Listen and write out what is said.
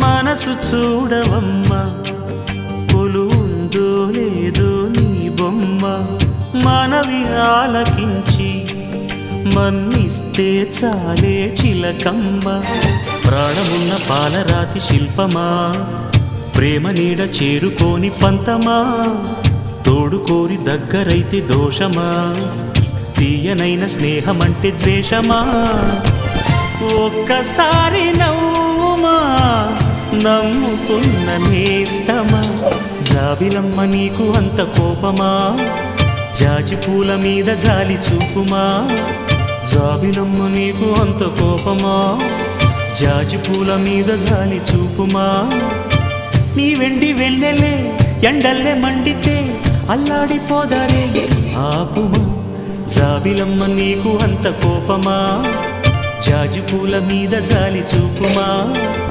మనసు చూడవమ్మా కొలువుందో లేదో నీ బొమ్మ మనవి ఆలకించి మన్నిస్తే చాలే చిలకమ్మ ప్రాణమున్న పాలరాతి శిల్పమా ప్రేమ నీడ చేరుకోని పంతమా తోడుకోరి దగ్గరైతే దోషమా తీయనైన స్నేహమంటే ద్వేషమా ఒక్కసారి నవ్వుమా నమ్ముకున్న నేస్తమా జాబిలమ్మ నీకు అంత కోపమా జాజి పూల మీద జాలి చూపుమా జాబిలమ్మ నీకు అంత కోపమా జాజి పూల మీద జాలి చూపుమా నీ వెండి వెళ్ళలే ఎండల్లే మండితే అల్లాడిపోదారే ఆపుమా జాబిలమ్మ నీకు అంత కోపమా జాజి పూల మీద జాలి చూపుమా